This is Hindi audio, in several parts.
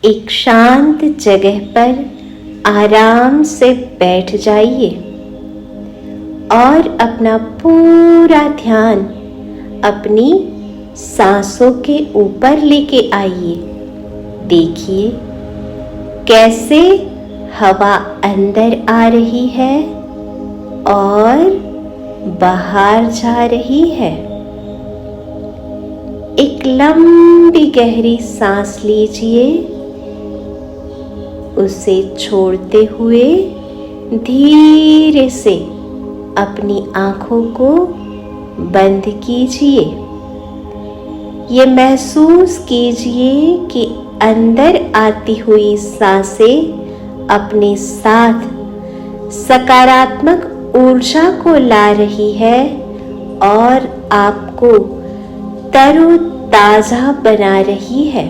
एक शांत जगह पर आराम से बैठ जाइए और अपना पूरा ध्यान अपनी सांसों के ऊपर लेके आइए। देखिए कैसे हवा अंदर आ रही है और बाहर जा रही है। एक लंबी गहरी सांस लीजिए, उसे छोड़ते हुए धीरे से अपनी आंखों को बंद कीजिए। ये महसूस कीजिए कि अंदर आती हुई सांसें अपने साथ सकारात्मक ऊर्जा को ला रही है और आपको तरोताजा बना रही है।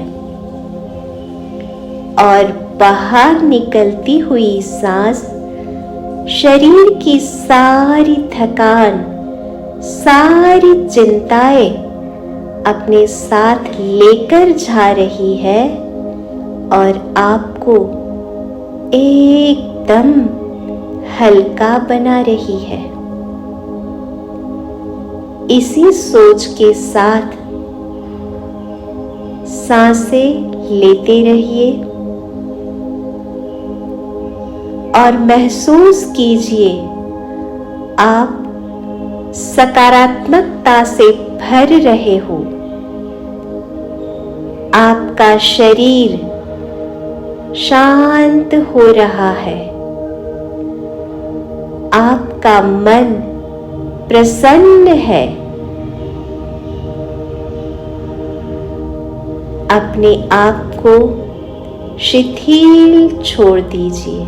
और बाहर निकलती हुई सांस शरीर की सारी थकान, सारी चिंताएं अपने साथ लेकर जा रही है और आपको एकदम हल्का बना रही है। इसी सोच के साथ सांसें लेते रहिए और महसूस कीजिए आप सकारात्मकता से भर रहे हो। आपका शरीर शांत हो रहा है, आपका मन प्रसन्न है। अपने आप को शिथिल छोड़ दीजिए,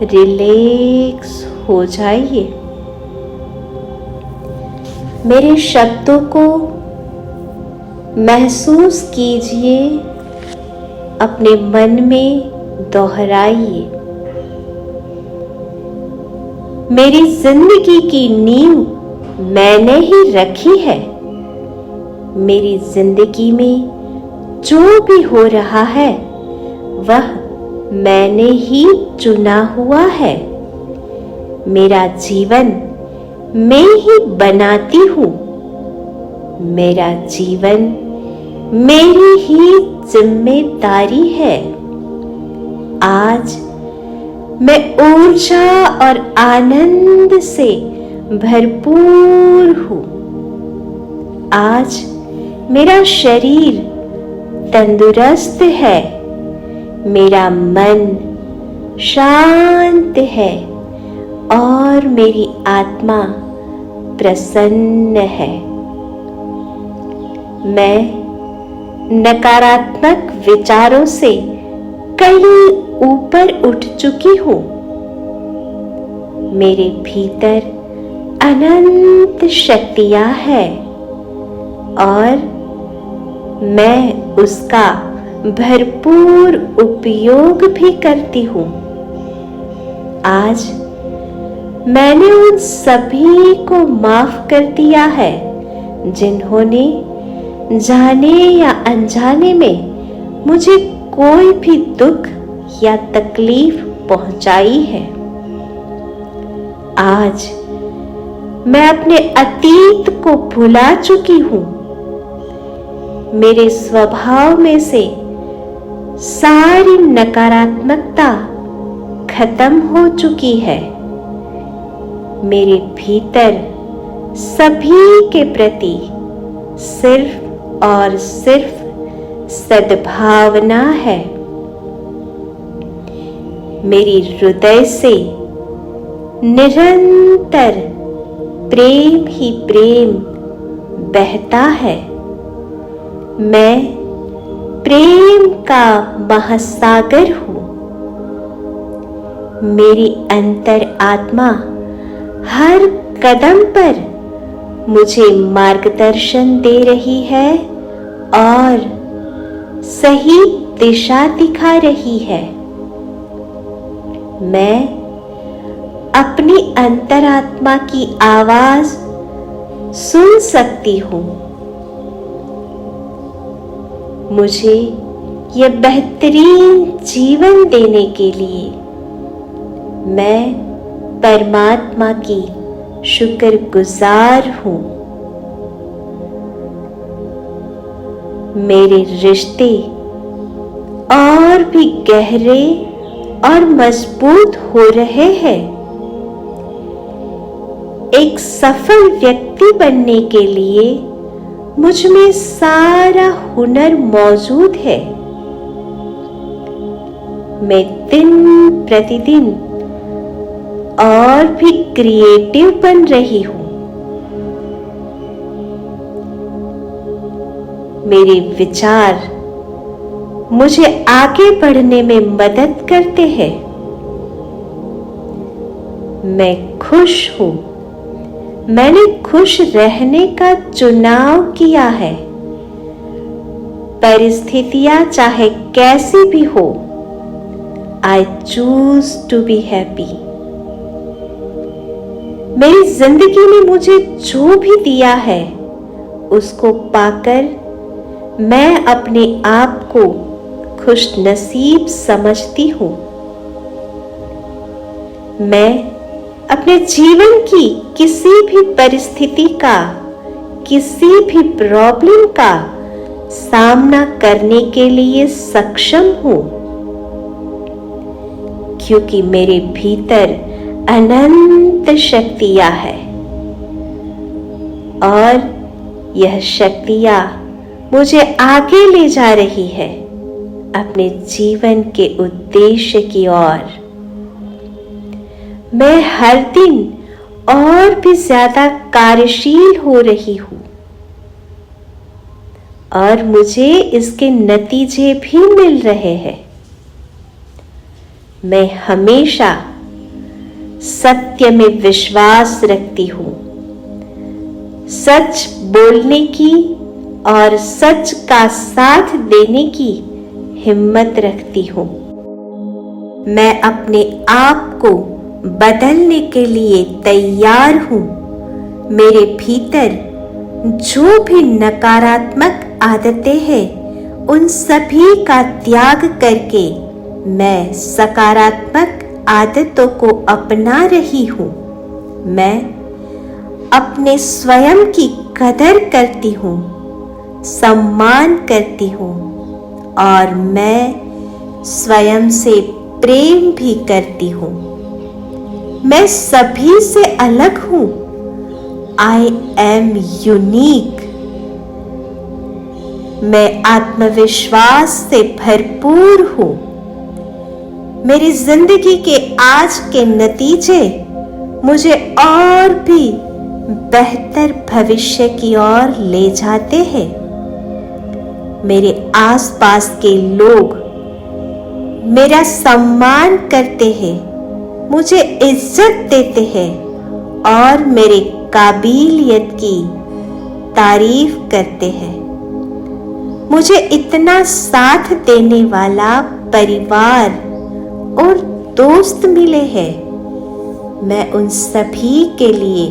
रिलैक्स हो जाइए। मेरे शब्दों को महसूस कीजिए, अपने मन में दोहराइए। मेरी जिंदगी की नींव मैंने ही रखी है। मेरी जिंदगी में जो भी हो रहा है वह मैंने ही चुना हुआ है। मेरा जीवन मैं ही बनाती हूँ। मेरा जीवन मेरी ही जिम्मेदारी है। आज मैं ऊर्जा और आनंद से भरपूर हूँ। आज मेरा शरीर तंदुरुस्त है। मेरा मन शांत है और मेरी आत्मा प्रसन्न है। मैं नकारात्मक विचारों से कहीं ऊपर उठ चुकी हूँ। मेरे भीतर अनंत शक्तियाँ हैं और मैं उसका भरपूर उपयोग भी करती हूँ। आज मैंने उन सभी को माफ कर दिया है जिन्होंने जाने या अनजाने में मुझे कोई भी दुख या तकलीफ पहुंचाई है। आज मैं अपने अतीत को भुला चुकी हूँ। मेरे स्वभाव में से सारी नकारात्मकता खत्म हो चुकी है। मेरे भीतर सभी के प्रति सिर्फ और सिर्फ सद्भावना है। मेरी हृदय से निरंतर प्रेम ही प्रेम बहता है। मैं प्रेम का महासागर हूँ। मेरी अंतर आत्मा हर कदम पर मुझे मार्गदर्शन दे रही है और सही दिशा दिखा रही है। मैं अपनी अंतरात्मा की आवाज सुन सकती हूँ। मुझे यह बेहतरीन जीवन देने के लिए मैं परमात्मा की शुक्रगुजार हूँ। मेरे रिश्ते और भी गहरे और मजबूत हो रहे हैं। एक सफल व्यक्ति बनने के लिए मुझ में सारा हुनर मौजूद है। मैं दिन प्रतिदिन और भी क्रिएटिव बन रही हूँ। मेरे विचार मुझे आगे बढ़ने में मदद करते हैं। मैं खुश हूँ। मैंने खुश रहने का चुनाव किया है। परिस्थितियां चाहे कैसी भी हो, I choose to be happy। मेरी जिंदगी ने मुझे जो भी दिया है उसको पाकर मैं अपने आप को खुशनसीब समझती हूँ। मैं अपने जीवन की किसी भी परिस्थिति का, किसी भी प्रॉब्लम का सामना करने के लिए सक्षम हूँ, क्योंकि मेरे भीतर अनंत शक्तियां हैं और यह शक्तियां मुझे आगे ले जा रही है अपने जीवन के उद्देश्य की ओर। मैं हर दिन और भी ज्यादा कार्यशील हो रही हूँ और मुझे इसके नतीजे भी मिल रहे हैं। मैं हमेशा सत्य में विश्वास रखती हूँ। सच बोलने की और सच का साथ देने की हिम्मत रखती हूँ। मैं अपने आप को बदलने के लिए तैयार हूँ। मेरे भीतर जो भी नकारात्मक आदतें हैं, उन सभी का त्याग करके मैं सकारात्मक आदतों को अपना रही हूँ। मैं अपने स्वयं की कदर करती हूँ, सम्मान करती हूँ और मैं स्वयं से प्रेम भी करती हूँ। मैं सभी से अलग हूँ। I am unique। मैं आत्मविश्वास से भरपूर हूँ। मेरी जिंदगी के आज के नतीजे मुझे और भी बेहतर भविष्य की ओर ले जाते हैं। मेरे आसपास के लोग मेरा सम्मान करते हैं, मुझे इज्जत देते हैं और मेरे काबिलियत की तारीफ करते हैं। मुझे इतना साथ देने वाला परिवार और दोस्त मिले हैं। मैं उन सभी के लिए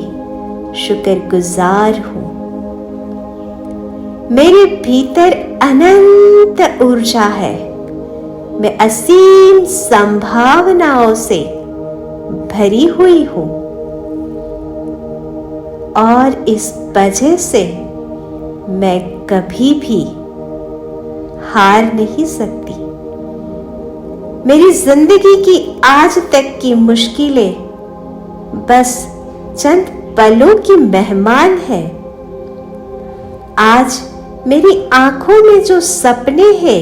शुक्रगुजार हूँ। मेरे भीतर अनंत ऊर्जा है। मैं असीम संभावनाओं से भरी हुई हूँ और इस वजह से मैं कभी भी हार नहीं सकती। मेरी जिंदगी की आज तक की मुश्किलें बस चंद पलों की मेहमान है। आज मेरी आंखों में जो सपने हैं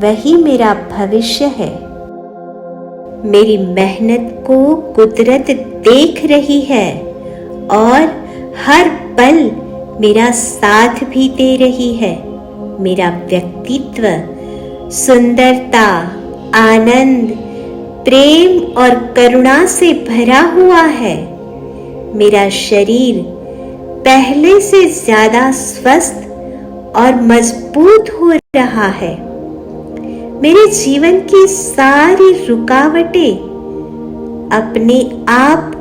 वही मेरा भविष्य है। मेरी मेहनत को कुदरत देख रही है और हर पल मेरा साथ भी दे रही है। मेरा व्यक्तित्व सुंदरता, आनंद, प्रेम और करुणा से भरा हुआ है। मेरा शरीर पहले से ज्यादा स्वस्थ और मजबूत हो रहा है। मेरे जीवन की सारी रुकावटें अपने आप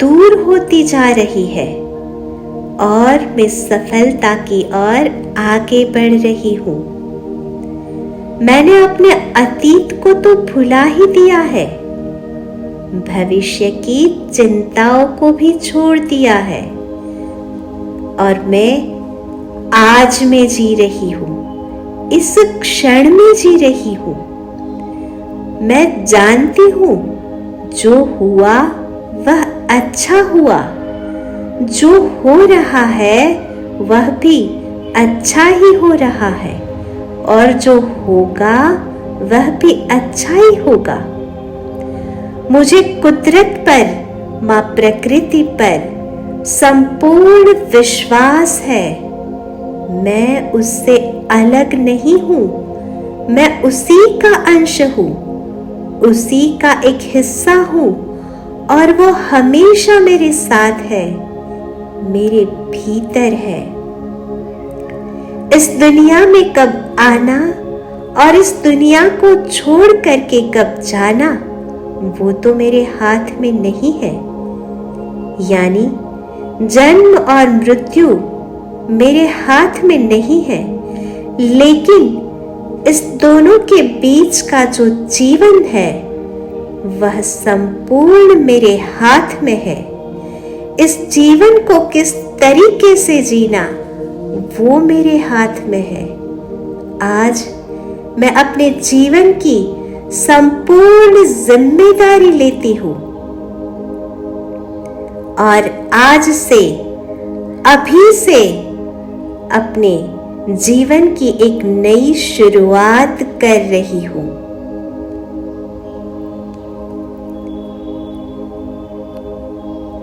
दूर होती जा रही है और मैं सफलता की ओर आगे बढ़ रही हूँ। मैंने अपने अतीत को तो भुला ही दिया है, भविष्य की चिंताओं को भी छोड़ दिया है और मैं आज में जी रही हूँ, इस क्षण में जी रही हूँ। मैं जानती हूँ जो हुआ वह अच्छा हुआ, जो हो रहा है वह भी अच्छा ही हो रहा है और जो होगा वह भी अच्छा ही होगा। मुझे कुदरत पर, माँ प्रकृति पर संपूर्ण विश्वास है। मैं उससे अलग नहीं हूँ, मैं उसी का अंश हूँ, उसी का एक हिस्सा हूँ और वो हमेशा मेरे साथ है, मेरे भीतर है। इस दुनिया में कब आना और इस दुनिया को छोड़ करके कब जाना, वो तो मेरे हाथ में नहीं है। यानी जन्म और मृत्यु मेरे हाथ में नहीं है, लेकिन इस दोनों के बीच का जो जीवन है वह संपूर्ण मेरे हाथ में है। इस जीवन को किस तरीके से जीना वो मेरे हाथ में है। आज मैं अपने जीवन की संपूर्ण जिम्मेदारी लेती हूँ और आज से, अभी से अपने जीवन की एक नई शुरुआत कर रही हूँ।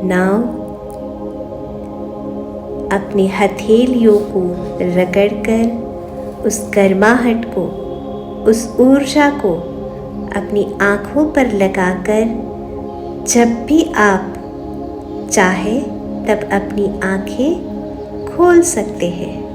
नाउ अपनी हथेलियों को रगड़कर उस गर्माहट को, उस ऊर्जा को अपनी आंखों पर लगाकर जब भी आप चाहे तब अपनी आंखें खोल सकते हैं।